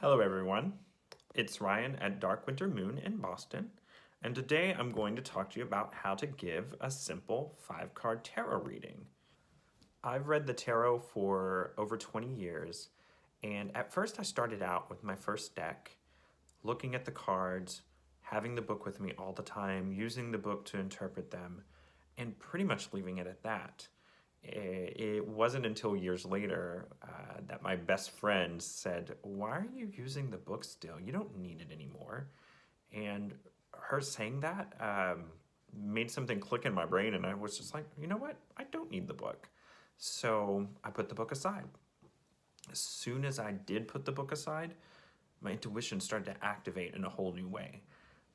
Hello everyone, it's Ryan at Dark Winter Moon in Boston, and today I'm going to talk to you about how to give a simple 5-card tarot reading. I've read the tarot for over 20 years, and at first I started out with my first deck, looking at the cards, having the book with me all the time, using the book to interpret them, and pretty much leaving it at that. It wasn't until years later that my best friend said, "Why are you using the book still? You don't need it anymore." And her saying that made something click in my brain, and I was just like, you know what? I don't need the book. So I put the book aside. As soon as I did put the book aside, my intuition started to activate in a whole new way.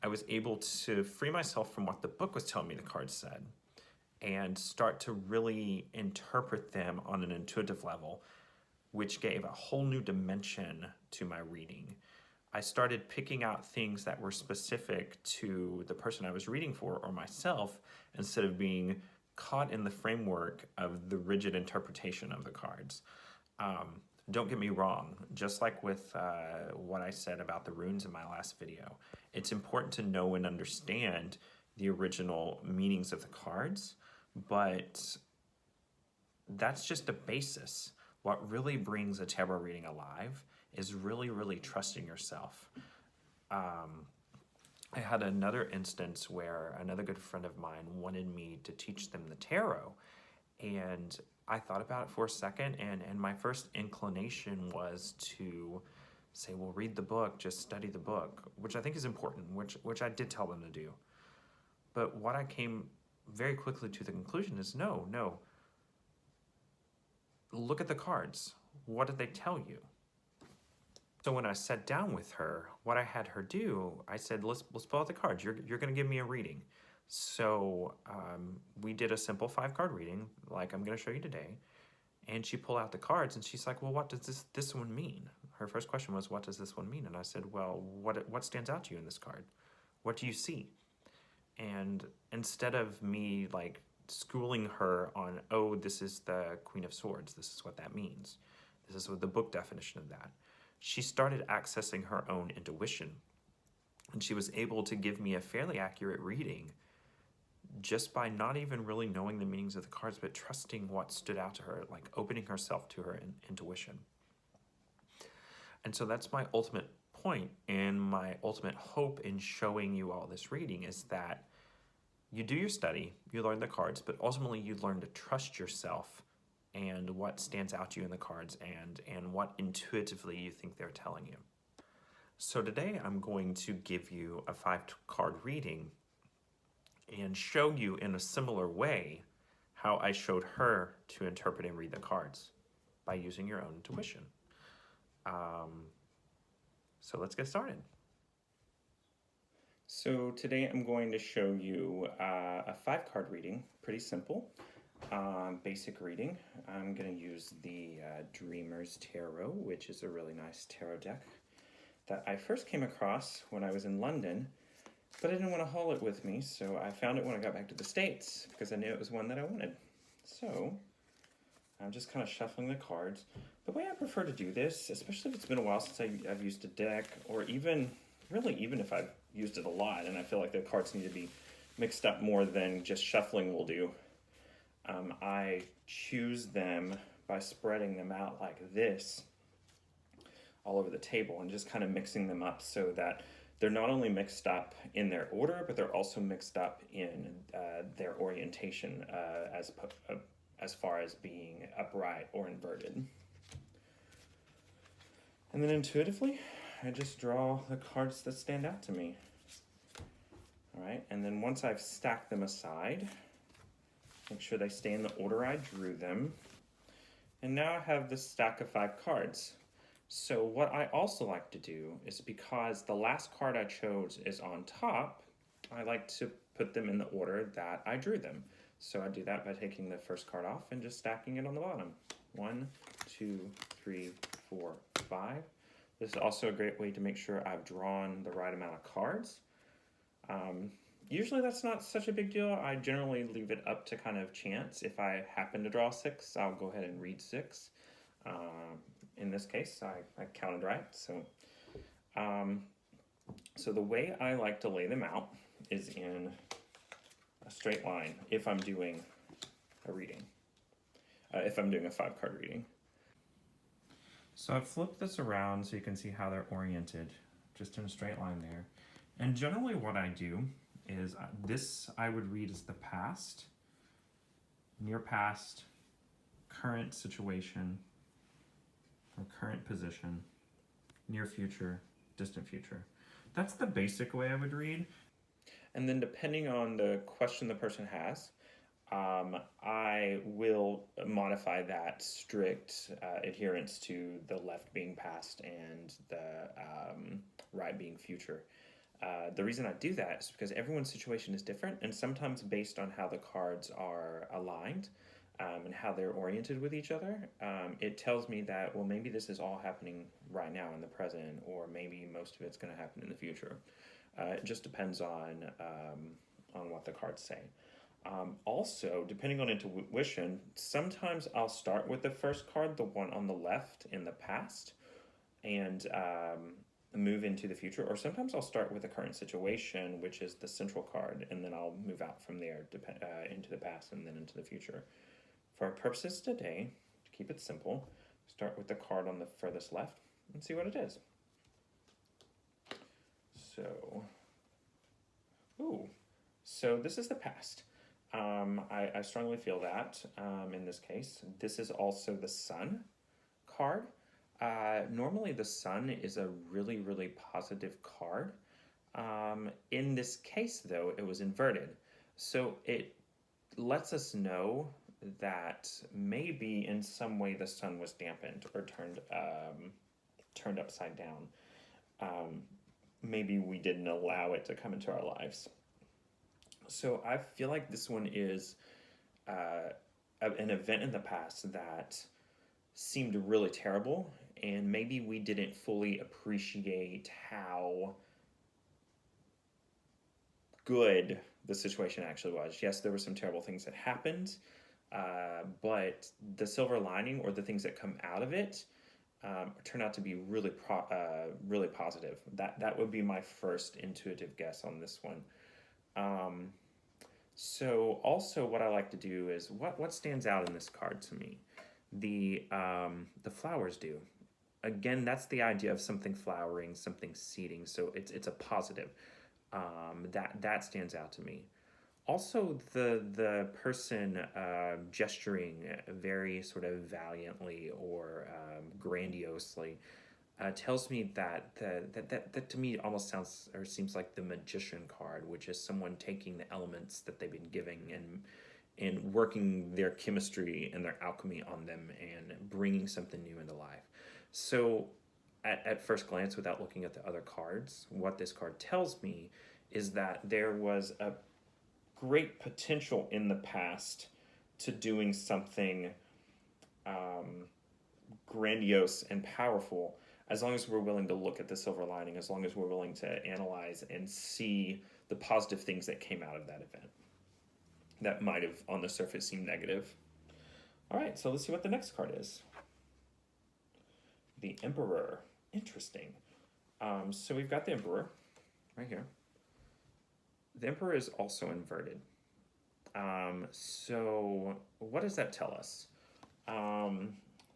I was able to free myself from what the book was telling me the cards said and start to really interpret them on an intuitive level, which gave a whole new dimension to my reading. I started picking out things that were specific to the person I was reading for or myself instead of being caught in the framework of the rigid interpretation of the cards. Don't get me wrong, just like with what I said about the runes in my last video, it's important to know and understand the original meanings of the cards, but that's just a basis. What really brings a tarot reading alive is really trusting yourself. I had another instance where another good friend of mine wanted me to teach them the tarot, and I thought about it for a second, and my first inclination was to say, well, read the book, just study the book, which I think is important, which I did tell them to do. But what I came very quickly to the conclusion is no. Look at the cards. What did they tell you? So when I sat down with her, what I had her do, I said, let's pull out the cards. You're going to give me a reading. So we did a simple 5-card reading, like I'm going to show you today. And she pulled out the cards, and she's like, well, what does this one mean? Her first question was, what does this one mean? And I said, well, what stands out to you in this card? What do you see? And instead of me like schooling her on, oh, this is the Queen of Swords, this is what that means, this is what the book definition of that, she started accessing her own intuition, and she was able to give me a fairly accurate reading just by not even really knowing the meanings of the cards, but trusting what stood out to her, like opening herself to her intuition. And so that's my ultimate point and my ultimate hope in showing you all this reading, is that you do your study, you learn the cards, but ultimately you learn to trust yourself and what stands out to you in the cards and what intuitively you think they're telling you. So today I'm going to give you a 5-card reading and show you in a similar way how I showed her to interpret and read the cards by using your own intuition. So let's get started. So today I'm going to show you a 5-card reading, pretty simple, basic reading. I'm going to use the Dreamer's Tarot, which is a really nice tarot deck that I first came across when I was in London, but I didn't want to haul it with me, so I found it when I got back to the States because I knew it was one that I wanted. So I'm just kind of shuffling the cards. The way I prefer to do this, especially if it's been a while since I've used a deck, or even if I've used it a lot and I feel like the cards need to be mixed up more than just shuffling will do, I choose them by spreading them out like this all over the table and just kind of mixing them up so that they're not only mixed up in their order, but they're also mixed up in their orientation as far as being upright or inverted. And then intuitively, I just draw the cards that stand out to me. All right, and then once I've stacked them aside, make sure they stay in the order I drew them. And now I have this stack of 5 cards. So what I also like to do is, because the last card I chose is on top, I like to put them in the order that I drew them. So I do that by taking the first card off and just stacking it on the bottom. 1, 2, 3, 4, 5. This is also a great way to make sure I've drawn the right amount of cards. Usually that's not such a big deal. I generally leave it up to kind of chance. If I happen to draw 6, I'll go ahead and read 6. in this case. I counted right. So the way I like to lay them out is in a straight line if I'm doing a reading, if I'm doing a 5-card reading. So I've flipped this around so you can see how they're oriented, just in a straight line there. And generally what I do is this I would read as the past, near past, current situation, or current position, near future, distant future. That's the basic way I would read. And then depending on the question the person has, I will modify that strict adherence to the left being past and the right being future. The reason I do that is because everyone's situation is different, and sometimes based on how the cards are aligned and how they're oriented with each other, it tells me that, well, maybe this is all happening right now in the present, or maybe most of it's going to happen in the future. It just depends on what the cards say. Also, depending on intuition, sometimes I'll start with the first card, the one on the left in the past, and move into the future. Or sometimes I'll start with the current situation, which is the central card, and then I'll move out from there into the past and then into the future. For our purposes today, to keep it simple, start with the card on the furthest left and see what it is. So this is the past. I strongly feel that in this case. This is also the Sun card. Normally the Sun is a really, really positive card. In this case, though, it was inverted. So it lets us know that maybe in some way the Sun was dampened or turned upside down. Maybe we didn't allow it to come into our lives. So I feel like this one is an event in the past that seemed really terrible, and maybe we didn't fully appreciate how good the situation actually was. Yes, there were some terrible things that happened, but the silver lining, or the things that come out of it, turn out to be really positive. That would be my first intuitive guess on this one. So also what I like to do is, what stands out in this card to me? The flowers do. Again, that's the idea of something flowering, something seeding. So it's a positive. That stands out to me. Also, the person gesturing very sort of valiantly or grandiosely tells me that to me almost sounds or seems like the Magician card, which is someone taking the elements that they've been giving and working their chemistry and their alchemy on them and bringing something new into life. So at first glance, without looking at the other cards, what this card tells me is that there was a great potential in the past to doing something grandiose and powerful, as long as we're willing to look at the silver lining, as long as we're willing to analyze and see the positive things that came out of that event that might have on the surface seemed negative. All right, so let's see what the next card is. The Emperor. Interesting. So we've got the Emperor right here. The Emperor is also inverted. So what does that tell us?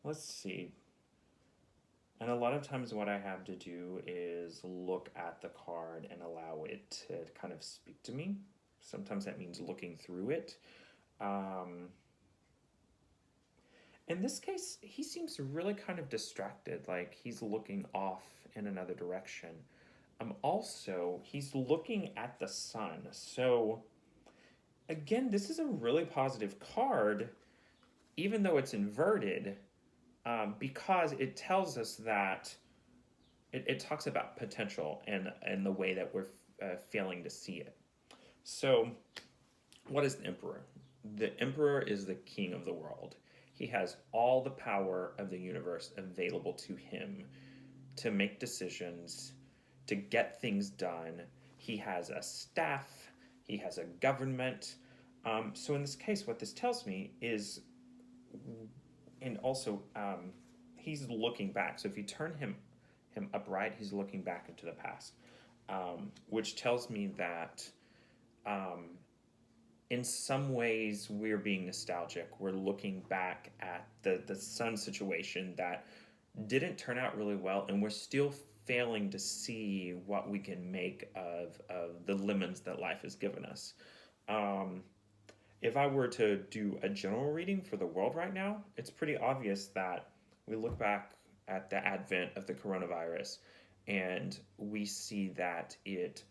Let's see. And a lot of times what I have to do is look at the card and allow it to kind of speak to me. Sometimes that means looking through it. In this case, he seems really kind of distracted, like he's looking off in another direction. Also, he's looking at the sun. So, again, this is a really positive card, even though it's inverted, because it tells us that it talks about potential and the way that we're failing to see it. So, what is the Emperor? The Emperor is the king of the world. He has all the power of the universe available to him to make decisions, to get things done. He has a staff, he has a government. So in this case, what this tells me is, and also he's looking back. So if you turn him upright, he's looking back into the past, which tells me that in some ways we're being nostalgic. We're looking back at the sun situation that didn't turn out really well, and we're still failing to see what we can make of the lemons that life has given us. If I were to do a general reading for the world right now, it's pretty obvious that we look back at the advent of the coronavirus and we see that it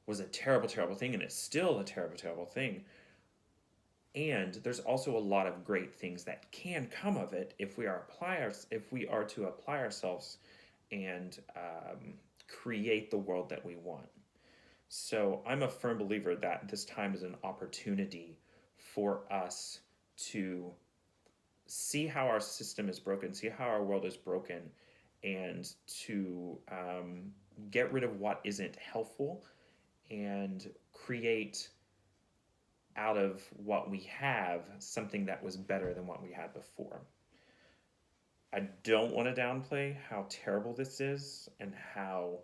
was a terrible, terrible thing, and it's still a terrible, terrible thing. And there's also a lot of great things that can come of it if we are to apply ourselves and create the world that we want. So I'm a firm believer that this time is an opportunity for us to see how our system is broken, see how our world is broken, and to get rid of what isn't helpful and create out of what we have something that was better than what we had before. I don't want to downplay how terrible this is and how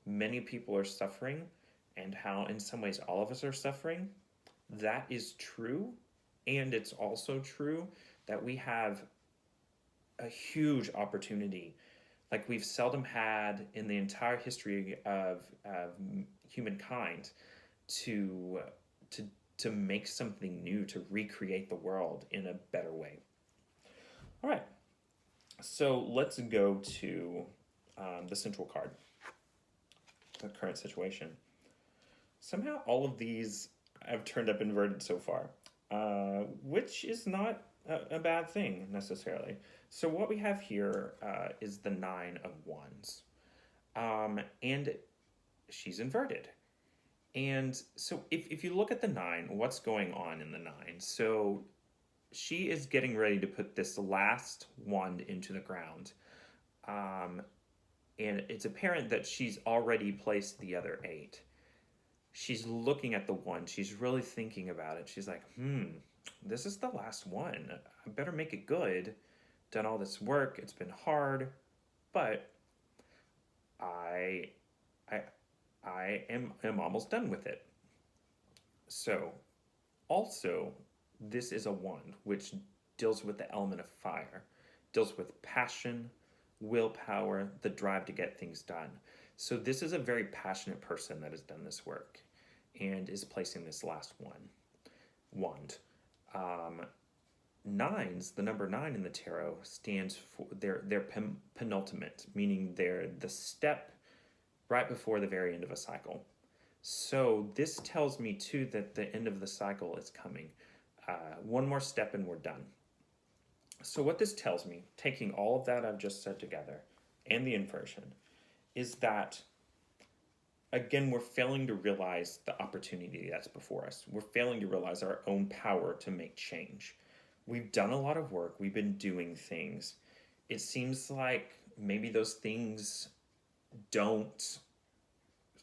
many people are suffering and how in some ways all of us are suffering. That is true, and it's also true that we have a huge opportunity like we've seldom had in the entire history of humankind to make something new, to recreate the world in a better way. All right, so let's go to the central card, the current situation. Somehow all of these have turned up inverted so far, which is not a bad thing necessarily. So what we have here is the Nine of Wands, and she's inverted. And so if you look at the nine, what's going on in the nine? So she is getting ready to put this last wand into the ground. And it's apparent that she's already placed the other 8. She's looking at the one. She's really thinking about it. She's like, this is the last one. I better make it good. Done all this work. It's been hard. But I am almost done with it. So, also, this is a wand which deals with the element of fire, deals with passion, willpower, the drive to get things done. So this is a very passionate person that has done this work and is placing this last wand. Nines, the number 9 in the tarot, stands for their penultimate, meaning they're the step right before the very end of a cycle. So this tells me too that the end of the cycle is coming. One more step and we're done. So what this tells me, taking all of that I've just said together and the inversion, is that again we're failing to realize the opportunity that's before us. We're failing to realize our own power to make change. We've done a lot of work. We've been doing things. It seems like maybe those things don't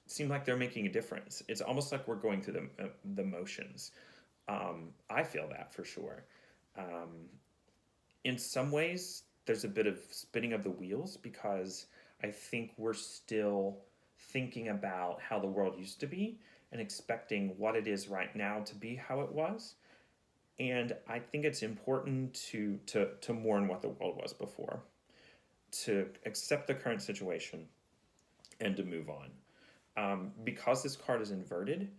seem like they're making a difference. It's almost like we're going through the motions. I feel that for sure. In some ways, there's a bit of spinning of the wheels because I think we're still thinking about how the world used to be and expecting what it is right now to be how it was. And I think it's important to mourn what the world was before, to accept the current situation, and to move on. Because this card is inverted,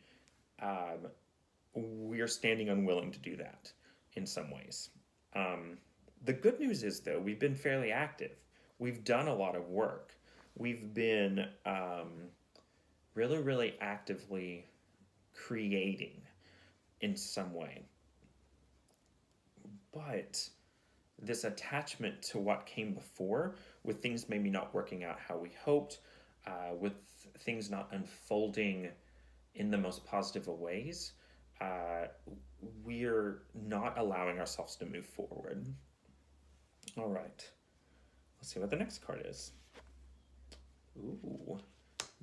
we are standing unwilling to do that in some ways. The good news is, though, we've been fairly active. We've done a lot of work. We've been really, really actively creating in some way. But this attachment to what came before, with things maybe not working out how we hoped, with things not unfolding in the most positive of ways, we're not allowing ourselves to move forward. All right, let's see what the next card is. Ooh,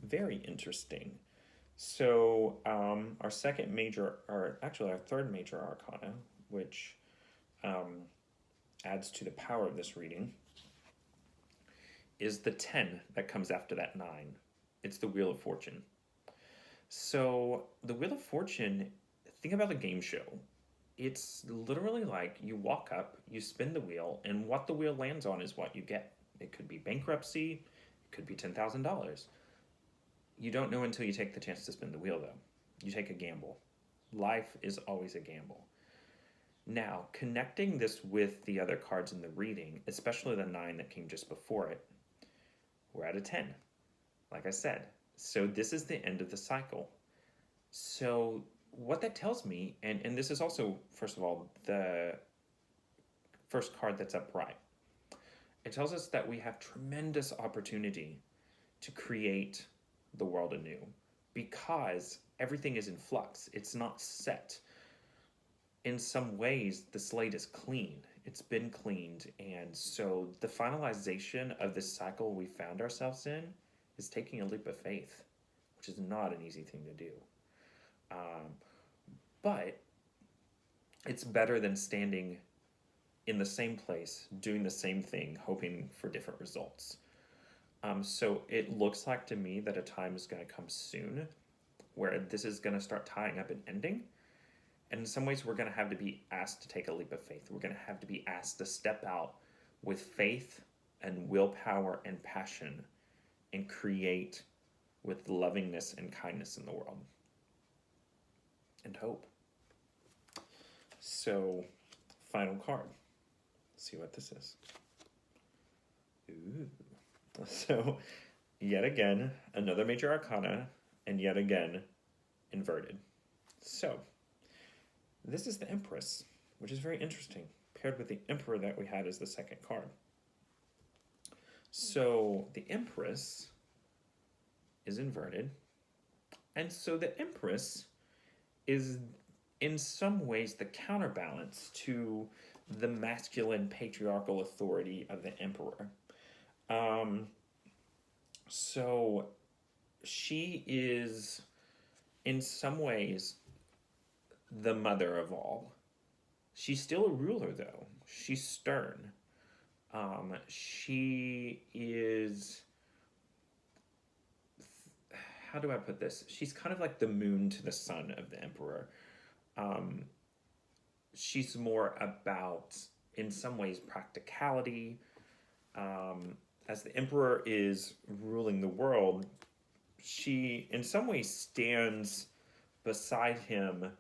very interesting. So our second major, or actually our third major arcana, which adds to the power of this reading, is the 10 that comes after that 9. It's the Wheel of Fortune. So the Wheel of Fortune, think about a game show. It's literally like you walk up, you spin the wheel, and what the wheel lands on is what you get. It could be bankruptcy, it could be $10,000. You don't know until you take the chance to spin the wheel, though. You take a gamble. Life is always a gamble. Now, connecting this with the other cards in the reading, especially the 9 that came just before it, we're at a 10, like I said. So this is the end of the cycle. So what that tells me, and this is also, first of all, the first card that's upright. It tells us that we have tremendous opportunity to create the world anew because everything is in flux. It's not set. In some ways, the slate is clean. It's been cleaned. And so the finalization of this cycle we found ourselves in is taking a leap of faith, which is not an easy thing to do. But it's better than standing in the same place, doing the same thing, hoping for different results. So it looks like to me that a time is going to come soon where this is going to start tying up and ending. And in some ways, we're going to have to be asked to take a leap of faith. We're going to have to be asked to step out with faith and willpower and passion and create with lovingness and kindness in the world. And hope. So, final card. Let's see what this is. Ooh. So, yet again, another major arcana, and yet again, inverted. So, this is the Empress, which is very interesting, paired with the Emperor that we had as the second card. So, the Empress is inverted, and so the Empress is in some ways the counterbalance to the masculine patriarchal authority of the Emperor. So she is in some ways the mother of all. She's still a ruler, though. She's stern. She is, how do I put this? She's kind of like the moon to the sun of the Emperor. She's more about, in some ways, practicality. As the Emperor is ruling the world, she, in some ways, stands beside him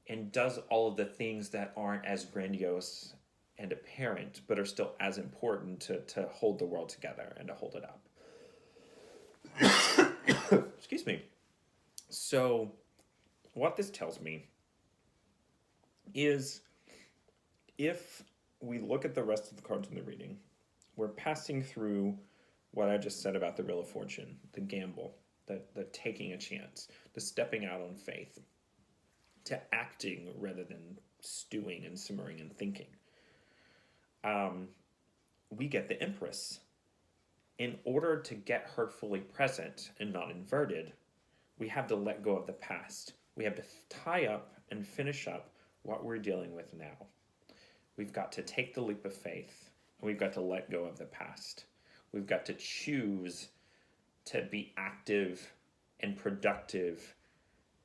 and does all of the things that aren't as grandiose and apparent, but are still as important to hold the world together and to hold it up. Excuse me. So, what this tells me is if we look at the rest of the cards in the reading, we're passing through what I just said about the Wheel of Fortune, the gamble, the taking a chance, the stepping out on faith, to acting rather than stewing and simmering and thinking. We get the Empress. In order to get her fully present and not inverted, we have to let go of the past. We have to tie up and finish up what we're dealing with now. We've got to take the leap of faith, and we've got to let go of the past. We've got to choose to be active and productive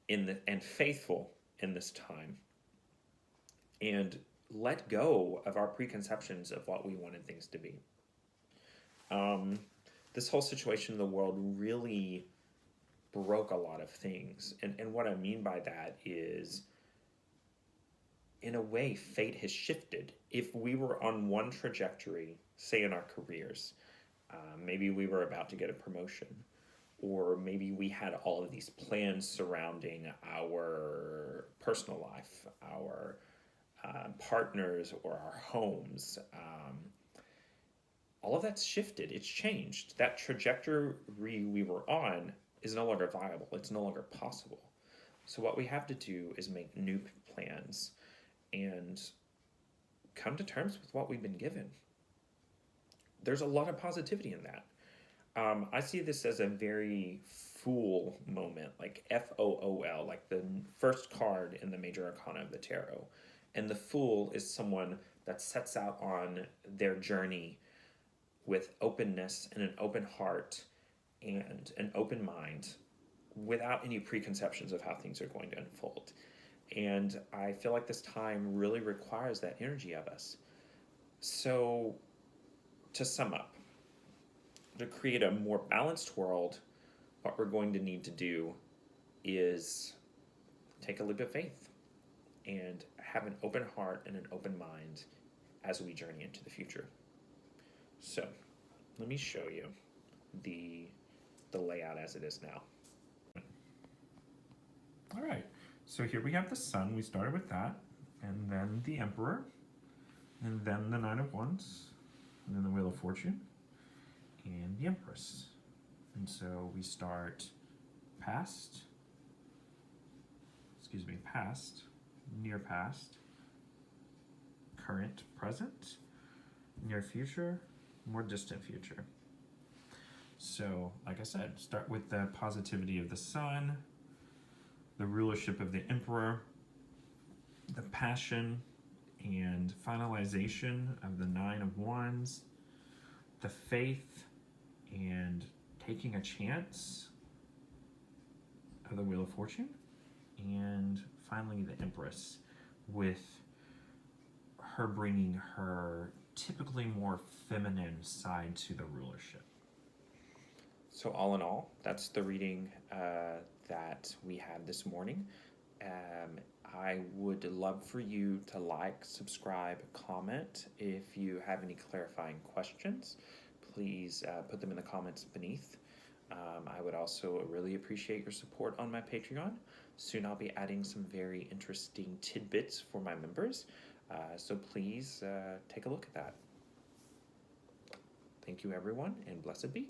and faithful in this time, and let go of our preconceptions of what we wanted things to be. This whole situation in the world really broke a lot of things. And what I mean by that is, in a way, fate has shifted. If we were on one trajectory, say in our careers, maybe we were about to get a promotion, or maybe we had all of these plans surrounding our personal life, our partners, or our homes. All of that's shifted. It's changed. That trajectory we were on is no longer viable. It's no longer possible. So what we have to do is make new plans and come to terms with what we've been given. There's a lot of positivity in that. I see this as a very Fool moment, like Fool, like the first card in the major arcana of the tarot. And the Fool is someone that sets out on their journey with openness and an open heart and an open mind without any preconceptions of how things are going to unfold. And I feel like this time really requires that energy of us. So, to sum up, to create a more balanced world, what we're going to need to do is take a leap of faith and have an open heart and an open mind as we journey into the future. So, let me show you the layout as it is now. All right, so here we have the Sun. We started with that, and then the Emperor, and then the Nine of Wands, and then the Wheel of Fortune, and the Empress. And so we start past, near past, current, present, near future, more distant future. So, like I said, start with the positivity of the Sun, the rulership of the Emperor, the passion and finalization of the Nine of Wands, the faith and taking a chance of the Wheel of Fortune, and finally the Empress, with her bringing her typically more feminine side to the rulership. So all in all, that's the reading that we had this morning. I would love for you to like, subscribe, comment. If you have any clarifying questions, please put them in the comments beneath. I would also really appreciate your support on my Patreon. Soon I'll be adding some very interesting tidbits for my members, so please take a look at that. Thank you, everyone, and blessed be.